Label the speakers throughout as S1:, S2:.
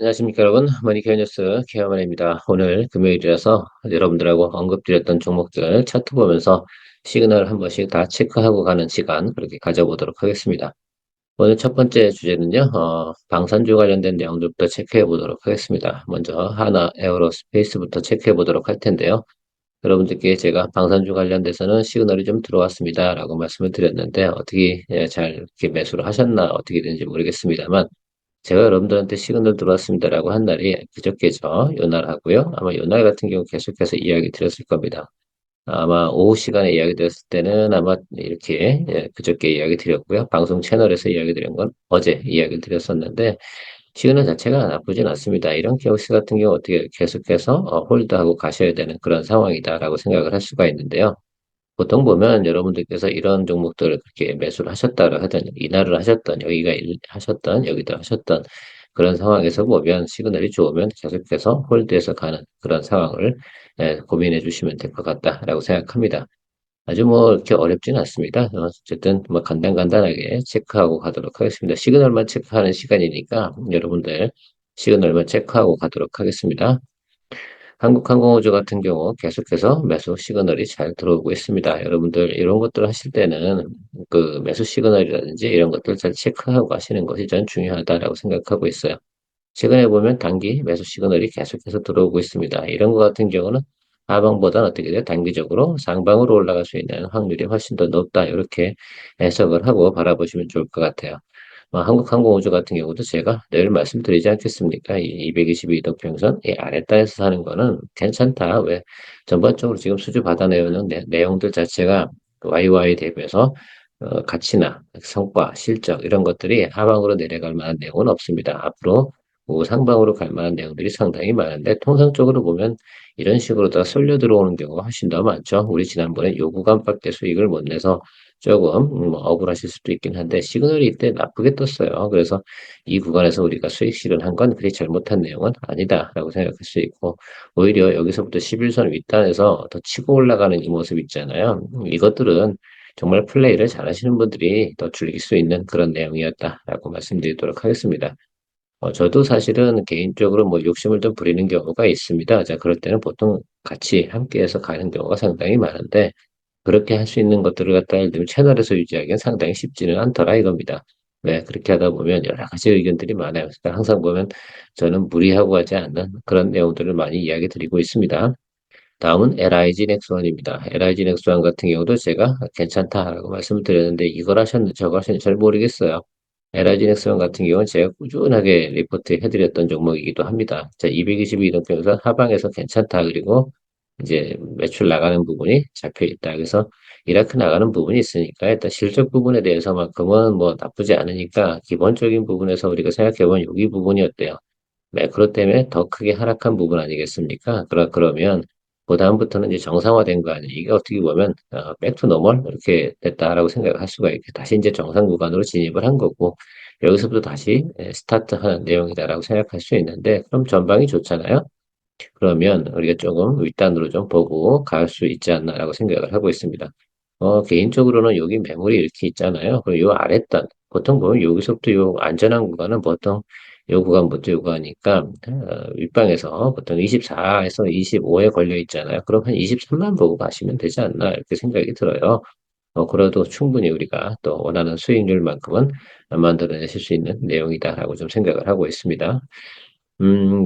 S1: 안녕하십니까 여러분. 머니케어 뉴스 케어만입니다. 오늘 금요일이라서 여러분들하고 언급드렸던 종목들 차트 보면서 시그널 한 번씩 다 체크하고 가는 시간 그렇게 가져보도록 하겠습니다. 오늘 첫 번째 주제는요. 방산주 관련된 내용들부터 체크해 보도록 하겠습니다. 먼저 하나 에어로스페이스부터 체크해 보도록 할 텐데요. 여러분들께 제가 방산주 관련돼서는 시그널이 좀 들어왔습니다 라고 말씀을 드렸는데 어떻게 잘 이렇게 매수를 하셨나 어떻게 되는지 모르겠습니다만 제가 여러분들한테 시그널 들어왔습니다라고 한 날이 그저께죠. 요날 하고요. 아마 요날 같은 경우 계속해서 이야기 드렸을 겁니다. 아마 오후 시간에 이야기 드렸을 때는 아마 이렇게 그저께 이야기 드렸고요. 방송 채널에서 이야기 드린 건 어제 이야기 드렸었는데 시그널 자체가 나쁘진 않습니다. 이런 케이스 같은 경우 어떻게 계속해서 홀드하고 가셔야 되는 그런 상황이다라고 생각을 할 수가 있는데요. 보통 보면 여러분들께서 이런 종목들을 그렇게 매수를 하셨다고 하든 이날을 하셨던 여기가 하셨던 여기도 하셨던 그런 상황에서 보면 시그널이 좋으면 계속해서 홀드해서 가는 그런 상황을 고민해 주시면 될 것 같다라고 생각합니다. 아주 뭐 이렇게 어렵지는 않습니다. 어쨌든 뭐 간단간단하게 체크하고 가도록 하겠습니다. 시그널만 체크하는 시간이니까 여러분들 시그널만 체크하고 가도록 하겠습니다. 한국항공우주 같은 경우 계속해서 매수 시그널이 잘 들어오고 있습니다. 여러분들 이런 것들 하실 때는 그 매수 시그널이라든지 이런 것들 잘 체크하고 하시는 것이 전 중요하다라고 생각하고 있어요. 최근에 보면 단기 매수 시그널이 계속해서 들어오고 있습니다. 이런 것 같은 경우는 하방보다는 어떻게 돼요? 단기적으로 상방으로 올라갈 수 있는 확률이 훨씬 더 높다. 이렇게 해석을 하고 바라보시면 좋을 것 같아요. 한국항공우주 같은 경우도 제가 늘 말씀드리지 않겠습니까? 이 222도 평선, 이 아랫단에서 사는 거는 괜찮다. 왜? 전반적으로 지금 수주 받아내는 내용들 자체가 YY 대비해서 가치나 성과, 실적 이런 것들이 하방으로 내려갈 만한 내용은 없습니다. 앞으로 상방으로 갈 만한 내용들이 상당히 많은데 통상적으로 보면 이런 식으로 다 쏠려 들어오는 경우가 훨씬 더 많죠. 우리 지난번에 요 구간밖에 수익을 못 내서 조금 억울하실 수도 있긴 한데 시그널이 이때 나쁘게 떴어요. 그래서 이 구간에서 우리가 수익 실현한 건 그리 잘못한 내용은 아니다라고 생각할 수 있고 오히려 여기서부터 11선 윗단에서 더 치고 올라가는 이 모습 있잖아요. 이것들은 정말 플레이를 잘하시는 분들이 더 즐길 수 있는 그런 내용이었다라고 말씀드리도록 하겠습니다. 저도 사실은 개인적으로 뭐 욕심을 좀 부리는 경우가 있습니다. 자, 그럴 때는 보통 같이 함께해서 가는 경우가 상당히 많은데 그렇게 할 수 있는 것들을 갖다 예를 들면 채널에서 유지하기는 상당히 쉽지는 않더라 이겁니다. 네, 그렇게 하다 보면 여러 가지 의견들이 많아요. 그러니까 항상 보면 저는 무리하고 하지 않는 그런 내용들을 많이 이야기 드리고 있습니다. 다음은 LIG 넥스원입니다. LIG 넥스원 같은 경우도 제가 괜찮다라고 말씀을 드렸는데 이걸 하셨는지 저걸 하셨는지 잘 모르겠어요. LIG 넥스원 같은 경우는 제가 꾸준하게 리포트 해드렸던 종목이기도 합니다. 자, 222동평선 하방에서 괜찮다. 그리고 이제 매출 나가는 부분이 잡혀 있다. 그래서 이렇게 나가는 부분이 있으니까 일단 실적 부분에 대해서만큼은 뭐 나쁘지 않으니까 기본적인 부분에서 우리가 생각해보면 여기 부분이 어때요? 매크로 때문에 더 크게 하락한 부분 아니겠습니까? 그러면 그다음부터는 이제 정상화된 거 아니에요. 이게 어떻게 보면 백투 노멀 이렇게 됐다라고 생각을 할 수가 있게 다시 이제 정상 구간으로 진입을 한 거고 여기서부터 다시 스타트하는 내용이다라고 생각할 수 있는데 그럼 전방이 좋잖아요. 그러면 우리가 조금 윗단으로 좀 보고 갈 수 있지 않나라고 생각을 하고 있습니다. 개인적으로는 여기 매물이 이렇게 있잖아요. 그리고 요 아랫단, 보통 보면 여기서부터 요 안전한 구간은 보통 요 구간부터 요 구간이니까, 윗방에서 보통 24에서 25에 걸려 있잖아요. 그럼 한 23만 보고 가시면 되지 않나, 이렇게 생각이 들어요. 그래도 충분히 우리가 또 원하는 수익률만큼은 만들어내실 수 있는 내용이다라고 좀 생각을 하고 있습니다.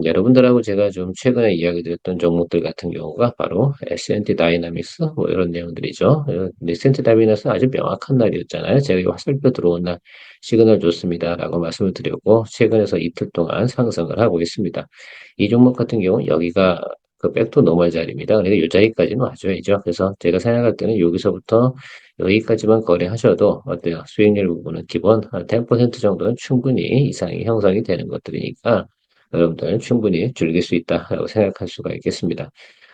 S1: 여러분들하고 제가 좀 최근에 이야기 드렸던 종목들 같은 경우가 바로 S&T 다이나믹스 뭐 이런 내용들이죠. S&T 다이나믹스 아주 명확한 날이었잖아요. 제가 이 화살표 들어온 날 시그널 좋습니다라고 말씀을 드렸고 최근에서 이틀 동안 상승을 하고 있습니다. 이 종목 같은 경우는 여기가 그 백투 노멀 자리입니다. 그러니까 이 자리까지는 와줘야죠. 그래서 제가 생각할 때는 여기서부터 여기까지만 거래하셔도 어때요? 수익률 부분은 기본 한 10% 정도는 충분히 이상이 형성이 되는 것들이니까 여러분들 충분히 즐길 수 있다라고 생각할 수가 있겠습니다.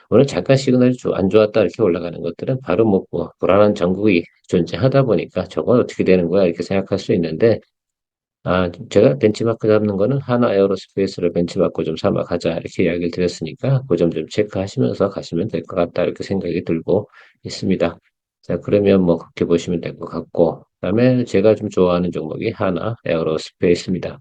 S1: 오늘 잠깐 시그널이 안 좋았다 이렇게 올라가는 것들은 바로 뭐 불안한 전국이 존재하다 보니까 저건 어떻게 되는 거야 이렇게 생각할 수 있는데 제가 벤치마크 잡는 거는 하나 에어로스페이스를 벤치마크 좀 삼아 가자 이렇게 이야기를 드렸으니까 그 점 좀 체크하시면서 가시면 될 것 같다 이렇게 생각이 들고 있습니다. 자 그러면 뭐 그렇게 보시면 될 것 같고 그다음에 제가 좀 좋아하는 종목이 하나 에어로스페이스입니다.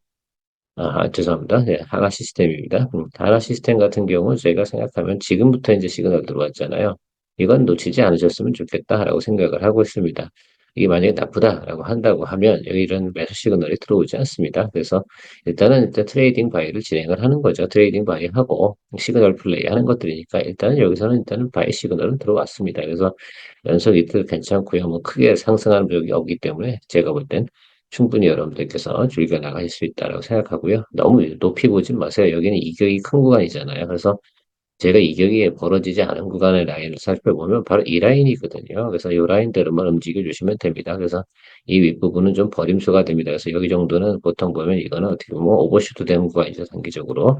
S1: 죄송합니다. 네, 하나 시스템입니다. 하나 시스템 같은 경우 제가 생각하면 지금부터 이제 시그널 들어왔잖아요. 이건 놓치지 않으셨으면 좋겠다라고 생각을 하고 있습니다. 이게 만약에 나쁘다라고 한다고 하면 여기 이런 매수 시그널이 들어오지 않습니다. 그래서 일단 트레이딩 바이를 진행을 하는 거죠. 트레이딩 바이 하고 시그널 플레이 하는 것들이니까 여기서는 바이 시그널은 들어왔습니다. 그래서 연속 이틀 괜찮고요. 뭐 크게 상승하는 적이 없기 때문에 제가 볼 땐 충분히 여러분들께서 즐겨 나가실 수 있다고 생각하고요. 너무 높이 보지 마세요. 여기는 이격이 큰 구간이잖아요. 그래서 제가 이격이 벌어지지 않은 구간의 라인을 살펴보면 바로 이 라인이거든요. 그래서 이 라인대로만 움직여 주시면 됩니다. 그래서 이 윗부분은 좀 버림수가 됩니다. 그래서 여기 정도는 보통 보면 이거는 어떻게 보면 오버슈트 된 구간이죠, 단기적으로.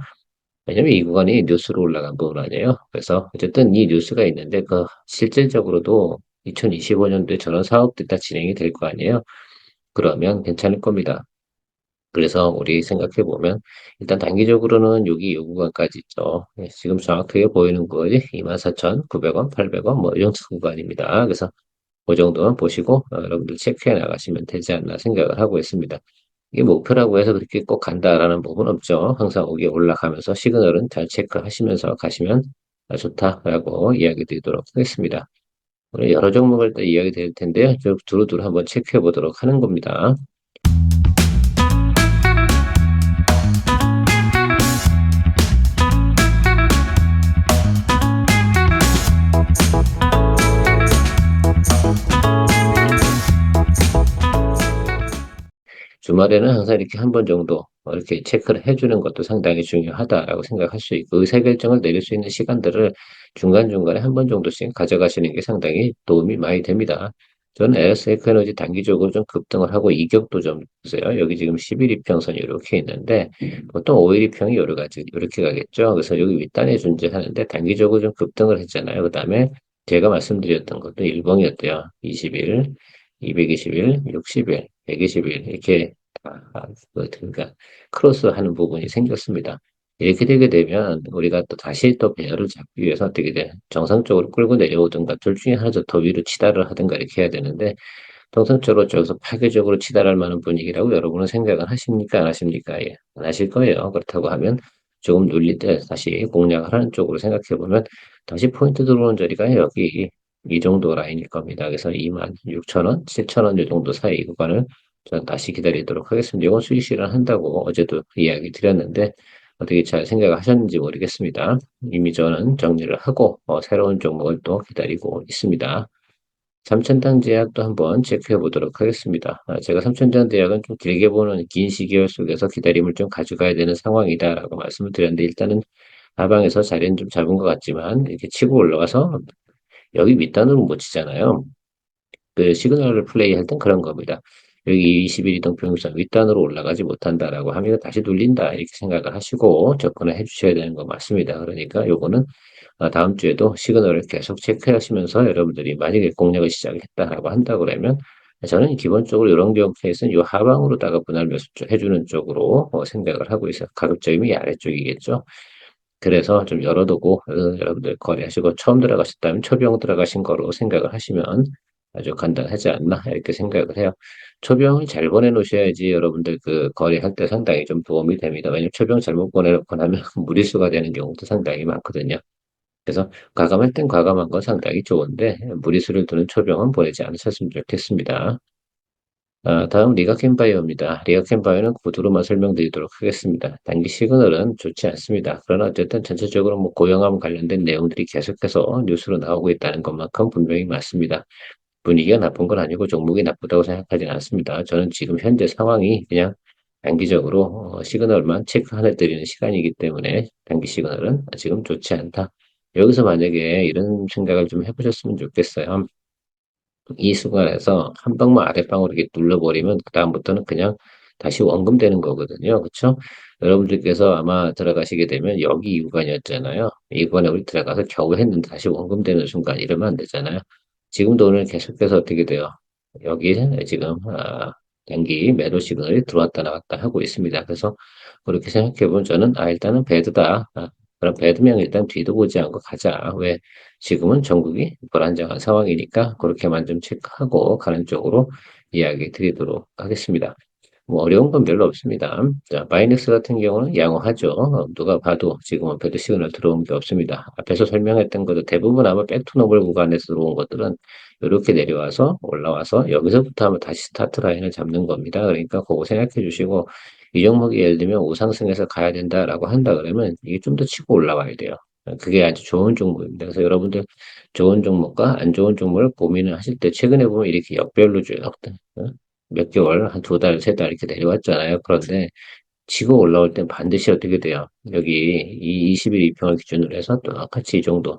S1: 왜냐면 이 구간이 뉴스로 올라간 부분 아니에요. 그래서 어쨌든 이 뉴스가 있는데 그 실질적으로도 2025년도에 저런 사업들이 다 진행이 될 거 아니에요. 그러면 괜찮을 겁니다. 그래서 우리 생각해 보면 일단 단기적으로는 여기 요 구간까지 있죠. 지금 정확하게 보이는 거지 24,900원, 800원 뭐 이 정도 구간입니다. 그래서 그 정도만 보시고 여러분들 체크해 나가시면 되지 않나 생각을 하고 있습니다. 이게 목표라고 해서 그렇게 꼭 간다라는 부분 없죠. 항상 여기 올라가면서 시그널은 잘 체크하시면서 가시면 좋다라고 이야기 드리도록 하겠습니다. 오늘 여러 종목을 또 이야기 드릴 텐데요. 두루두루 한번 체크해 보도록 하는 겁니다. 주말에는 항상 이렇게 한 번 정도 이렇게 체크를 해주는 것도 상당히 중요하다라고 생각할 수 있고 의사결정을 내릴 수 있는 시간들을 중간중간에 한 번 정도씩 가져가시는 게 상당히 도움이 많이 됩니다. 저는 LS 에너지 단기적으로 좀 급등을 하고 이격도 좀 보세요. 여기 지금 11 이평선이 이렇게 있는데 보통 5일 이평이 여러 가지 이렇게 가겠죠. 그래서 여기 윗단에 존재하는데 단기적으로 좀 급등을 했잖아요. 그 다음에 제가 말씀드렸던 것도 일봉이었대요. 20일, 220일, 60일, 120일 이렇게 그러니까 크로스하는 부분이 생겼습니다. 이렇게 되게 되면 우리가 또 다시 또 배열을 잡기 위해서 어떻게 돼? 정상적으로 끌고 내려오든가 둘 중에 하나 더 위로 치달을 하든가 이렇게 해야 되는데 정상적으로 저기서 파괴적으로 치달할 만한 분위기라고 여러분은 생각을 하십니까? 안 하십니까? 예, 안 하실 거예요. 그렇다고 하면 조금 눌릴 때 다시 공략을 하는 쪽으로 생각해 보면 다시 포인트 들어오는 자리가 여기 이 정도 라인일 겁니다. 그래서 26,000원, 7,000원 이 정도 사이 구간을 저는 다시 기다리도록 하겠습니다. 이건 수익 실현한다고 어제도 이야기 드렸는데 어떻게 잘 생각하셨는지 모르겠습니다. 이미 저는 정리를 하고 새로운 종목을 또 기다리고 있습니다. 삼천당 제약도 한번 체크해 보도록 하겠습니다. 제가 삼천당 제약은 좀 길게 보는 긴 시기열 속에서 기다림을 좀 가져가야 되는 상황이다라고 말씀을 드렸는데 일단은 하방에서 자리는 좀 잡은 것 같지만 이렇게 치고 올라와서 여기 밑단으로 못 치잖아요. 그 시그널을 플레이할 땐 그런 겁니다. 여기 21 이동평균선 윗단으로 올라가지 못한다라고 하면 다시 눌린다 이렇게 생각을 하시고 접근을 해주셔야 되는 거 맞습니다. 그러니까 요거는 다음 주에도 시그널을 계속 체크하시면서 여러분들이 만약에 공략을 시작했다라고 한다 그러면 저는 기본적으로 이런 경우 케이스는 요 하방으로다가 분할 매수 해주는 쪽으로 생각을 하고 있어요. 가급적이면 이 아래쪽이겠죠. 그래서 좀 열어두고 여러분들 거래하시고 처음 들어가셨다면 초병 들어가신 거로 생각을 하시면 아주 간단하지 않나 이렇게 생각을 해요. 초병을 잘 보내놓으셔야지 여러분들 그 거래할 때 상당히 좀 도움이 됩니다. 왜냐면 초병 잘못 보내놓고 나면 무리수가 되는 경우도 상당히 많거든요. 그래서 과감할 땐 과감한 건 상당히 좋은데 무리수를 두는 초병은 보내지 않으셨으면 좋겠습니다. 다음 리가캔바이오입니다. 리가캔바이오는 구두로만 설명드리도록 하겠습니다. 단기 시그널은 좋지 않습니다. 그러나 어쨌든 전체적으로 뭐 고용암 관련된 내용들이 계속해서 뉴스로 나오고 있다는 것만큼 분명히 맞습니다. 분위기가 나쁜 건 아니고 종목이 나쁘다고 생각하지는 않습니다. 저는 지금 현재 상황이 그냥 단기적으로 시그널만 체크하려 드리는 시간이기 때문에 단기 시그널은 지금 좋지 않다. 여기서 만약에 이런 생각을 좀 해보셨으면 좋겠어요. 이 순간에서 한 방만 아랫방으로 이렇게 눌러버리면 그다음부터는 그냥 다시 원금되는 거거든요. 그렇죠? 여러분들께서 아마 들어가시게 되면 여기 이 구간이었잖아요. 이 구간에 우리 들어가서 겨우 했는데 다시 원금되는 순간 이러면 안 되잖아요. 지금도 오늘 계속해서 어떻게 돼요? 여기 지금 단기 매도 시그널이 들어왔다 나갔다 하고 있습니다. 그래서 그렇게 생각해 보면 저는 일단은 배드다. 그럼 배드면 일단 뒤도 보지 않고 가자. 왜 지금은 전국이 불안정한 상황이니까 그렇게만 좀 체크하고 가는 쪽으로 이야기 드리도록 하겠습니다. 뭐 어려운 건 별로 없습니다. 자, 바이넥스 같은 경우는 양호하죠. 누가 봐도 지금은 별도 시그널 들어온 게 없습니다. 앞에서 설명했던 것도 대부분 아마 백투너블 구간에서 들어온 것들은 이렇게 내려와서 올라와서 여기서부터 하면 다시 스타트 라인을 잡는 겁니다. 그러니까 그거 생각해 주시고 이 종목이 예를 들면 우상승해서 가야 된다라고 한다 그러면 이게 좀 더 치고 올라와야 돼요. 그게 아주 좋은 종목입니다. 그래서 여러분들 좋은 종목과 안 좋은 종목을 고민을 하실 때 최근에 보면 이렇게 역별로 쭉 몇 개월, 한 두 달, 세 달 이렇게 내려왔잖아요. 그런데 치고 올라올 땐 반드시 어떻게 돼요? 여기 이 20일 이평을 기준으로 해서 똑같이 이 정도.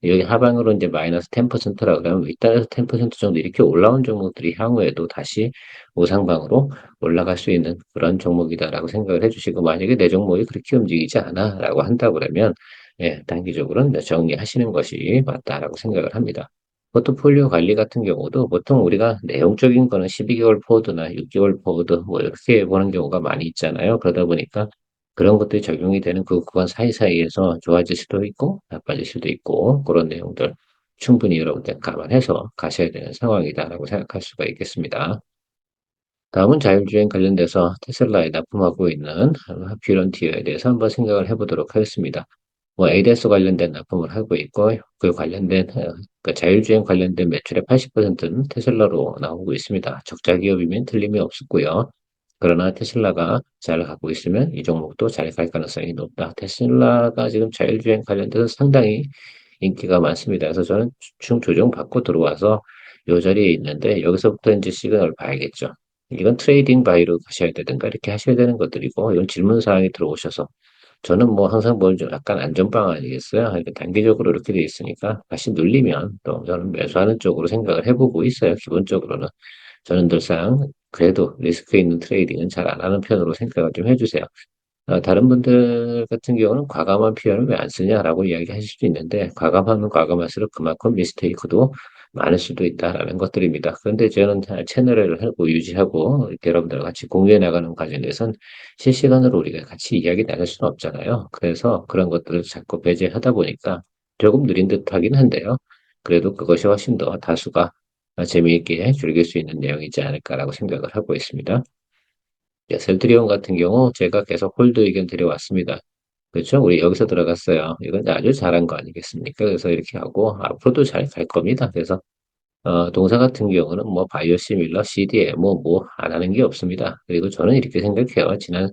S1: 여기 하방으로 이제 마이너스 10%라고 하면 윗단에서 10% 정도 이렇게 올라온 종목들이 향후에도 다시 우상방으로 올라갈 수 있는 그런 종목이다라고 생각을 해주시고 만약에 내 종목이 그렇게 움직이지 않아라고 한다 그러면 예, 단기적으로는 정리하시는 것이 맞다라고 생각을 합니다. 포트폴리오 관리 같은 경우도 보통 우리가 내용적인 거는 12개월 포워드나 6개월 포워드 뭐 이렇게 보는 경우가 많이 있잖아요. 그러다 보니까 그런 것들이 적용이 되는 그 구간 사이사이에서 좋아질 수도 있고 나빠질 수도 있고 그런 내용들 충분히 여러분들 감안해서 가셔야 되는 상황이다라고 생각할 수가 있겠습니다. 다음은 자율주행 관련돼서 테슬라에 납품하고 있는 뷰런티어에 대해서 한번 생각을 해보도록 하겠습니다. 뭐 ADS 관련된 납품을 하고 있고 그 관련된 그 자율주행 관련된 매출의 80%는 테슬라로 나오고 있습니다. 적자 기업이면 틀림이 없었고요. 그러나 테슬라가 잘 가고 있으면 이 종목도 잘 갈 가능성이 높다. 테슬라가 지금 자율주행 관련돼서 상당히 인기가 많습니다. 그래서 저는 주춤 조정 받고 들어와서 이 자리에 있는데 여기서부터 이제 시그널을 봐야겠죠. 이건 트레이딩 바이로 가셔야 되든가 이렇게 하셔야 되는 것들이고 이건 질문 사항이 들어오셔서 저는 뭐 항상 뭐 좀 약간 안전빵 아니겠어요? 그러니까 단기적으로 이렇게 돼 있으니까 다시 눌리면 또 저는 매수하는 쪽으로 생각을 해보고 있어요. 기본적으로는 저는 늘상 그래도 리스크 있는 트레이딩은 잘 안 하는 편으로 생각을 좀 해주세요. 다른 분들 같은 경우는 과감한 표현을 왜 안 쓰냐라고 이야기하실 수도 있는데 과감하면 과감할수록 그만큼 미스테이크도 많을 수도 있다라는 것들입니다. 그런데 저는 채널을 하고 유지하고 이렇게 여러분들과 같이 공유해 나가는 과정에선 실시간으로 우리가 같이 이야기 나눌 수는 없잖아요. 그래서 그런 것들을 자꾸 배제하다 보니까 조금 느린 듯하긴 한데요. 그래도 그것이 훨씬 더 다수가 재미있게 즐길 수 있는 내용이지 않을까라고 생각을 하고 있습니다. 예, 셀트리온 같은 경우 제가 계속 홀드 의견 드려왔습니다. 그렇죠? 우리 여기서 들어갔어요. 이건 아주 잘한 거 아니겠습니까? 그래서 이렇게 하고 앞으로도 잘 갈 겁니다. 그래서 동사 같은 경우는 뭐 바이오시밀러, CDMO 뭐 안 하는 게 없습니다. 그리고 저는 이렇게 생각해요. 지난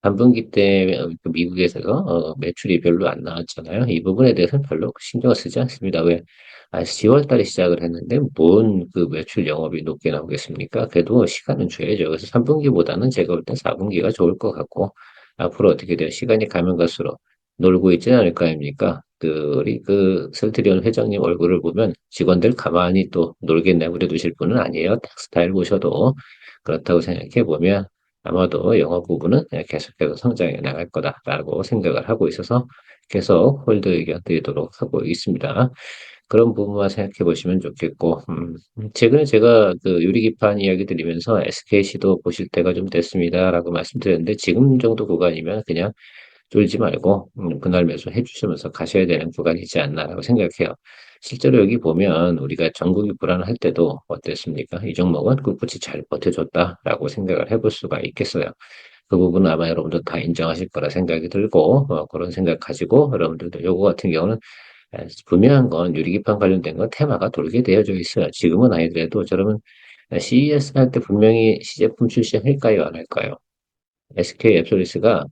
S1: 3분기 때 그 미국에서 매출이 별로 안 나왔잖아요. 이 부분에 대해서는 별로 신경을 쓰지 않습니다. 왜? 10월 달에 시작을 했는데 뭔 그 매출 영업이 높게 나오겠습니까? 그래도 시간은 줘야죠. 그래서 3분기보다는 제가 볼 땐 4분기가 좋을 것 같고 앞으로 어떻게 돼요? 시간이 가면 갈수록 놀고 있지 않을 거 아닙니까? 우리 설트리온 회장님 얼굴을 보면 직원들 가만히 또 놀게 내버려 두실 분은 아니에요. 딱 스타일 보셔도 그렇다고 생각해 보면 아마도 영어 부분은 계속해서 성장해 나갈 거다라고 생각을 하고 있어서 계속 홀드 의견 드리도록 하고 있습니다. 그런 부분만 생각해 보시면 좋겠고, 최근에 제가 그 유리기판 이야기 드리면서 SKC도 보실 때가 좀 됐습니다라고 말씀드렸는데 지금 정도 구간이면 그냥 쫄지 말고 그날 매수해 주시면서 가셔야 되는 구간이지 않나라고 생각해요. 실제로 여기 보면 우리가 전국이 불안할 때도 어땠습니까? 이 종목은 꿋꿋이 잘 버텨줬다라고 생각을 해볼 수가 있겠어요. 그 부분은 아마 여러분들 다 인정하실 거라 생각이 들고 그런 생각 가지고 여러분들도 요거 같은 경우는 분명한 건 유리기판 관련된 건 테마가 돌게 되어져 있어요. 지금은 아니더라도 저러면 CES 할 때 분명히 시제품 출시할까요? 안 할까요? SK앱솔루스가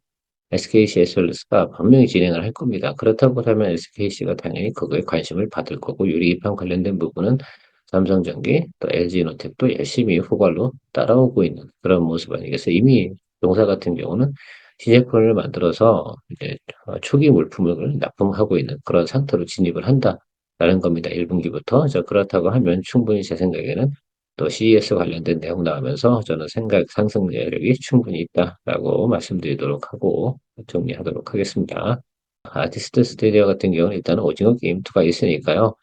S1: SKC 에스솔루스가 분명히 진행을 할 겁니다. 그렇다고 하면 SKC가 당연히 그거에 관심을 받을 거고 유리기판 관련된 부분은 삼성전기 또 LG노텍도 열심히 후발로 따라오고 있는 그런 모습 아니겠어요? 이미 동사 같은 경우는 시제품을 만들어서 이제 초기 물품을 납품하고 있는 그런 상태로 진입을 한다라는 겁니다. 1분기부터. 그렇다고 하면 충분히 제 생각에는 또 CES 관련된 내용 나오면서 저는 생각 상승 여력이 충분히 있다라고 말씀드리도록 하고 정리하도록 하겠습니다. 아티스트 스테디오 같은 경우는 일단은 오징어 게임 2가 있으니까요.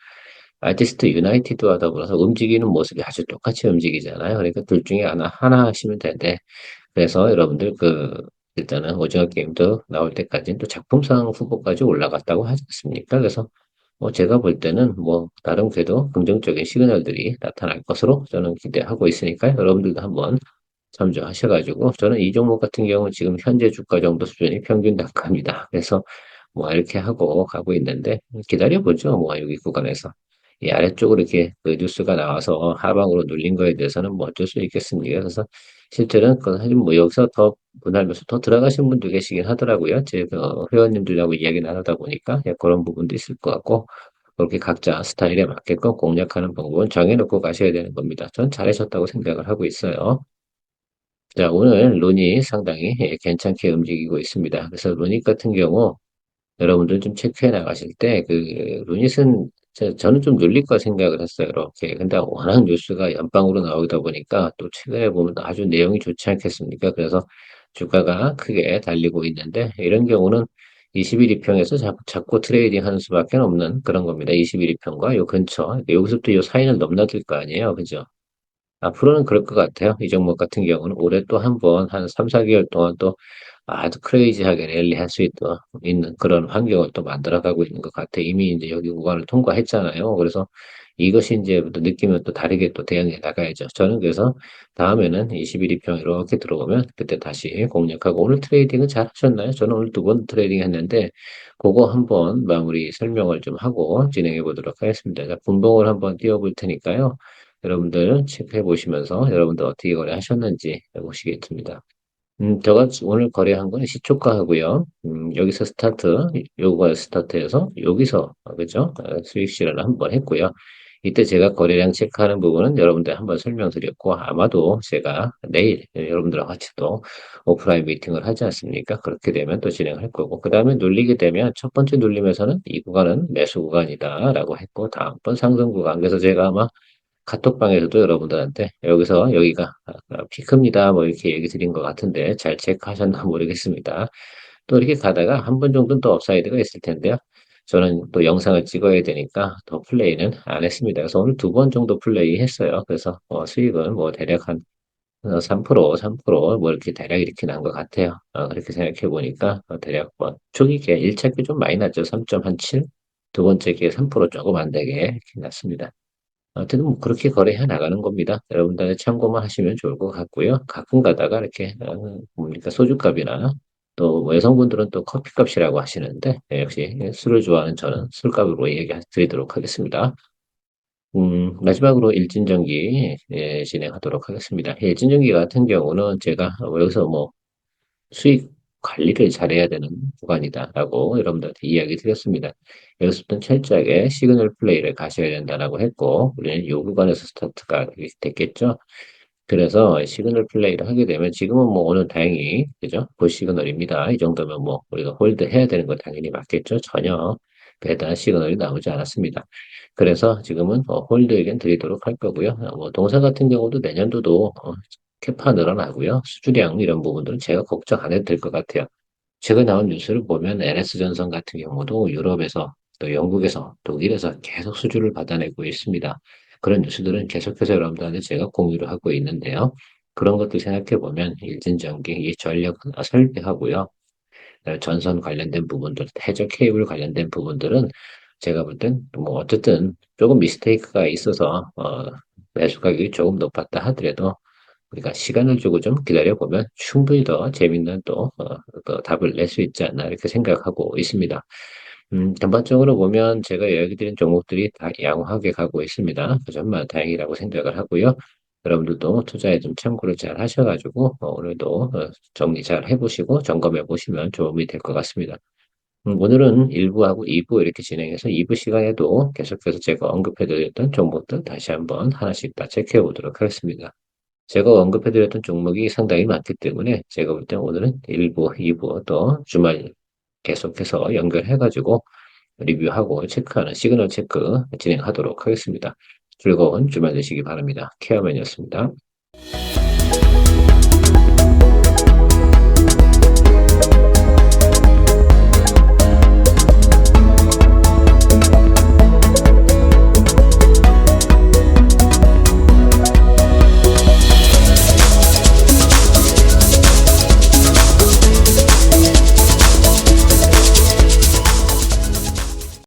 S1: 아티스트 유나이티드와 더불어서 움직이는 모습이 아주 똑같이 움직이잖아요. 그러니까 둘 중에 하나 하시면 되는데 그래서 여러분들 일단은 오징어 게임도 나올 때까지는 또 작품상 후보까지 올라갔다고 하지 않습니까? 그래서 뭐 제가 볼 때는 뭐 다른 궤도 긍정적인 시그널들이 나타날 것으로 저는 기대하고 있으니까요. 여러분들도 한번 참조하셔가지고 저는 이 종목 같은 경우는 지금 현재 주가 정도 수준이 평균 단가입니다. 그래서 뭐 이렇게 하고 가고 있는데 기다려보죠. 뭐 여기 구간에서 이 아래쪽으로 이렇게 그 뉴스가 나와서 하방으로 눌린 거에 대해서는 뭐 어쩔 수 있겠습니까? 그래서 실제로는 그 사실 뭐 여기서 더 분할면서 더 들어가신 분도 계시긴 하더라고요. 제 그 회원님들하고 이야기 나누다 보니까 예, 그런 부분도 있을 것 같고 그렇게 각자 스타일에 맞게끔 공략하는 방법은 정해놓고 가셔야 되는 겁니다. 전 잘하셨다고 생각을 하고 있어요. 자, 오늘 론이 상당히 예, 괜찮게 움직이고 있습니다. 그래서 론잇 같은 경우 여러분들 좀 체크해 나가실 때 그 론잇은 저는 좀 눌릴 거 생각을 했어요. 이렇게. 근데 워낙 뉴스가 연방으로 나오다 보니까 또 최근에 보면 아주 내용이 좋지 않겠습니까? 그래서 주가가 크게 달리고 있는데 이런 경우는 21이평에서 자꾸 트레이딩 하는 수밖에 없는 그런 겁니다. 21이평과 요 근처. 여기서부터 요 사이를 넘나들 거 아니에요. 그죠? 앞으로는 그럴 것 같아요. 이 종목 같은 경우는 올해 또 한 번, 한 3, 4개월 동안 또 아주 크레이지하게 랠리 할 수 있는 그런 환경을 또 만들어가고 있는 것 같아요. 이미 이제 여기 구간을 통과했잖아요. 그래서 이것이 이제 또 느끼면 또 다르게 또 대응해 나가야죠. 저는 그래서 다음에는 21이평 이렇게 들어오면 그때 다시 공략하고 오늘 트레이딩은 잘 하셨나요? 저는 오늘 두 번 트레이딩 했는데 그거 한번 마무리 설명을 좀 하고 진행해 보도록 하겠습니다. 자, 분봉을 한번 띄워볼 테니까요. 여러분들 체크해 보시면서 여러분들 어떻게 거래하셨는지 보시겠습니다. 제가 오늘 거래한 거는 시초가 하고요. 여기서 스타트, 요거 스타트해서 여기서, 그죠? 수익 실현을 한번 했고요. 이때 제가 거래량 체크하는 부분은 여러분들 한번 설명드렸고, 아마도 제가 내일 여러분들과 같이 또 오프라인 미팅을 하지 않습니까? 그렇게 되면 또 진행을 할 거고, 그 다음에 눌리게 되면 첫 번째 눌림에서는 이 구간은 매수 구간이다라고 했고, 다음번 상승 구간. 그래서 제가 아마 카톡방에서도 여러분들한테 여기서 여기가 피크입니다. 뭐 이렇게 얘기 드린 것 같은데 잘 체크하셨나 모르겠습니다. 또 이렇게 가다가 한 번 정도는 또 업사이드가 있을 텐데요. 저는 또 영상을 찍어야 되니까 더 플레이는 안 했습니다. 그래서 오늘 두 번 정도 플레이 했어요. 그래서 수익은 뭐 대략 한 3%뭐 이렇게 대략 이렇게 난 것 같아요. 그렇게 생각해 보니까 대략 뭐 초기 게 1차 게 좀 많이 났죠. 3.7. 두 번째 게 3% 조금 안 되게 이렇게 났습니다. 어쨌든 뭐 그렇게 거래해 나가는 겁니다. 여러분들 참고만 하시면 좋을 것 같고요. 가끔 가다가 이렇게 뭡니까 소주값이나 또뭐 여성분들은 또 커피값이라고 하시는데 역시 술을 좋아하는 저는 술값으로 얘기 드리도록 하겠습니다. 마지막으로 일진전기 진행하도록 하겠습니다. 일진전기 같은 경우는 제가 여기서 뭐 수익 관리를 잘해야 되는 구간이다라고 여러분들한테 이야기 드렸습니다. 여기서부터 철저하게 시그널 플레이를 가셔야 된다라고 했고, 우리는 이 구간에서 스타트가 됐겠죠. 그래서 시그널 플레이를 하게 되면 지금은 뭐 오늘 다행히 그죠? 그 시그널입니다. 이 정도면 뭐 우리가 홀드 해야 되는 건 당연히 맞겠죠. 전혀 배단 시그널이 나오지 않았습니다. 그래서 지금은 홀드 의견 드리도록 할 거고요. 뭐 동사 같은 경우도 내년도도 캐파 늘어나고요. 수주량 이런 부분들은 제가 걱정 안 해도 될 것 같아요. 최근 나온 뉴스를 보면 LS전선 같은 경우도 유럽에서 또 영국에서 독일에서 계속 수주를 받아내고 있습니다. 그런 뉴스들은 계속해서 여러분들한테 제가 공유를 하고 있는데요. 그런 것들 생각해 보면 일진전기, 이 전력 설비하고요. 전선 관련된 부분들, 해저 케이블 관련된 부분들은 제가 볼 땐 뭐 어쨌든 조금 미스테이크가 있어서 매수 가격이 조금 높았다 하더라도 우리가 시간을 주고 좀 기다려보면 충분히 더 재밌는 또 답을 낼 수 있지 않나 이렇게 생각하고 있습니다. 전반적으로 보면 제가 이야기 드린 종목들이 다 양호하게 가고 있습니다. 그 점만 다행이라고 생각을 하고요. 여러분들도 투자에 좀 참고를 잘 하셔가지고 오늘도 정리 잘 해보시고 점검해 보시면 도움이 될 것 같습니다. 오늘은 1부하고 2부 이렇게 진행해서 2부 시간에도 계속해서 제가 언급해드렸던 종목들 다시 한번 하나씩 다 체크해 보도록 하겠습니다. 제가 언급해드렸던 종목이 상당히 많기 때문에 제가 볼 때 오늘은 1부, 2부 또 주말 계속해서 연결해가지고 리뷰하고 체크하는 시그널 체크 진행하도록 하겠습니다. 즐거운 주말 되시기 바랍니다. 케어맨이었습니다.